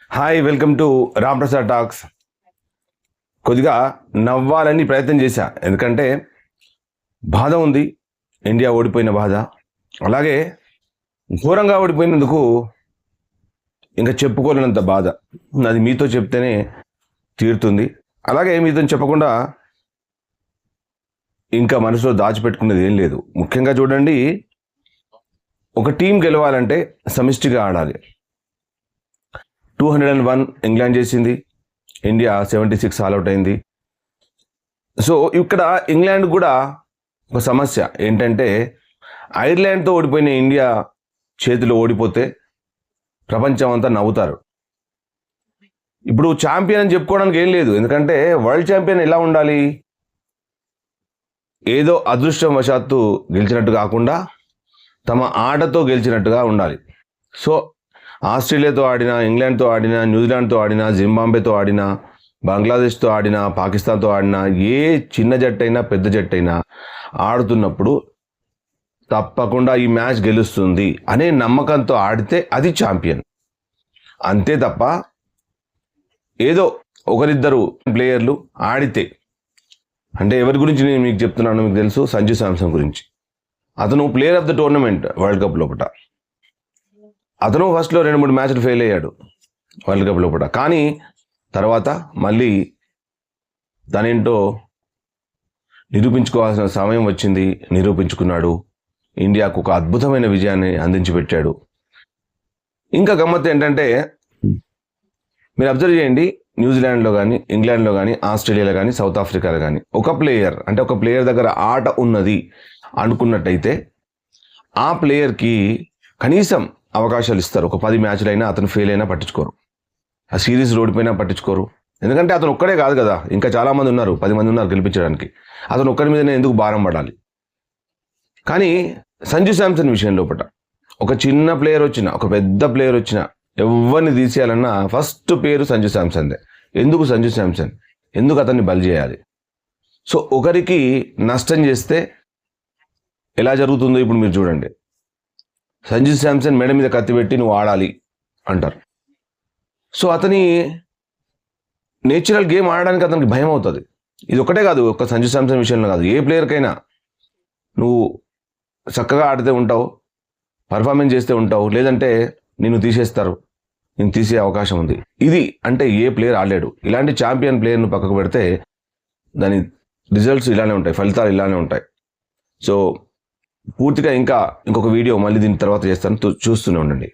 Hi, welcome to Ram Prasad talks. కొద్దిగా నవ్వాలని ప్రయత్నం చేశా, ఎందుకంటే బాధ ఉంది, ఇండియా ఓడిపోయిన బాధ. అలాగే ఘోరంగా ఓడిపోయినందుకు ఇంకా చెప్పుకోలేనంత బాధ. అది మీతో చెప్తేనే తీరుతుంది. అలాగే మీతో చెప్పకుండా ఇంకా మనసులో దాచిపెట్టుకునేది ఏం లేదు. ముఖ్యంగా చూడండి, ఒక టీం గెలవాలంటే సమిష్టిగా ఆడాలి. 201 ఇంగ్లాండ్ చేసింది, ఇండియా 76 ఆల్అవుట్ అయింది. సో ఇక్కడ ఇంగ్లాండ్ కూడా ఒక సమస్య ఏంటంటే, ఐర్లాండ్తో ఓడిపోయిన ఇండియా చేతిలో ఓడిపోతే ప్రపంచం అంతా నవ్వుతారు. ఇప్పుడు ఛాంపియన్ అని చెప్పుకోవడానికి ఏం లేదు, ఎందుకంటే వరల్డ్ ఛాంపియన్ ఎలా ఉండాలి? ఏదో అదృష్టం వశాత్తు గెలిచినట్టు కాకుండా తమ ఆటతో గెలిచినట్టుగా ఉండాలి. సో ఆస్ట్రేలియాతో ఆడినా, ఇంగ్లాండ్తో ఆడినా, న్యూజిలాండ్తో ఆడినా, జింబాబ్వేతో ఆడినా, బంగ్లాదేశ్తో ఆడినా, పాకిస్తాన్తో ఆడినా, ఏ చిన్న జట్టు అయినా పెద్ద జట్టు అయినా ఆడుతున్నప్పుడు తప్పకుండా ఈ మ్యాచ్ గెలుస్తుంది అనే నమ్మకంతో ఆడితే అది ఛాంపియన్. అంతే తప్ప ఏదో ఒకరిద్దరు ప్లేయర్లు ఆడితే, అంటే ఎవరి గురించి నేను మీకు చెప్తున్నాను మీకు తెలుసు, సంజు శాంసన్ గురించి. అతను player of the tournament world cup లోపల. అతను ఫస్ట్లో 2-3 మ్యాచ్లు ఫెయిల్ అయ్యాడు వరల్డ్ కప్ లోపల, కానీ తర్వాత మళ్ళీ తనేంటో నిరూపించుకోవాల్సిన సమయం వచ్చింది, నిరూపించుకున్నాడు. ఇండియాకు ఒక అద్భుతమైన విజయాన్ని అందించి పెట్టాడు. ఇంకా గమ్మత్తు ఏంటంటే, మీరు అబ్జర్వ్ చేయండి, న్యూజిలాండ్లో కానీ, ఇంగ్లాండ్లో కానీ, ఆస్ట్రేలియాలో కానీ, సౌత్ ఆఫ్రికాలో కానీ ఒక ప్లేయర్ దగ్గర ఆట ఉన్నది అనుకున్నట్టయితే ఆ ప్లేయర్కి కనీసం అవకాశాలు ఇస్తారు. ఒక 10 మ్యాచ్లు అయినా అతను ఫెయిల్ అయినా పట్టించుకోరు, ఆ సిరీస్ ఓడిపోయినా పట్టించుకోరు. ఎందుకంటే అతను ఒక్కడే కాదు కదా, ఇంకా చాలామంది ఉన్నారు, 10 మంది ఉన్నారు గెలిపించడానికి. అతను ఒక్కడి మీదనే ఎందుకు భారం పడాలి? కానీ సంజు శాంసన్ విషయం లోపల ఒక చిన్న ప్లేయర్ వచ్చినా, ఒక పెద్ద ప్లేయర్ వచ్చినా, ఎవరిని తీసేయాలన్నా ఫస్ట్ పేరు సంజు శాంసన్దే. ఎందుకు సంజు శాంసన్? ఎందుకు అతన్ని బలి చేయాలి? సో ఒకరికి నష్టం చేస్తే ఎలా జరుగుతుందో ఇప్పుడు మీరు చూడండి. సంజు శాంసన్ మెడ మీద కత్తి పెట్టి నువ్వు ఆడాలి అంటారు. సో అతని నేచురల్ గేమ్ ఆడడానికి అతనికి భయం అవుతుంది. ఇది ఒకటే కాదు, ఒక సంజు శాంసన్ విషయంలో కాదు, ఏ ప్లేయర్కైనా నువ్వు చక్కగా ఆడితే ఉంటావు, పర్ఫార్మెన్స్ చేస్తే ఉంటావు, లేదంటే నిన్ను తీసేస్తారు, నేను తీసే అవకాశం ఉంది. ఇది అంటే ఏ ప్లేయర్ ఆడలేడు. ఇలాంటి ఛాంపియన్ ప్లేయర్ను పక్కకు పెడితే దాని రిజల్ట్స్ ఇలానే ఉంటాయి, ఫలితాలు ఇలానే ఉంటాయి. సో పూర్తిగా ఇంకొక వీడియో మళ్ళీ దీని తర్వాత చేస్తాను, చూస్తూనే ఉండండి.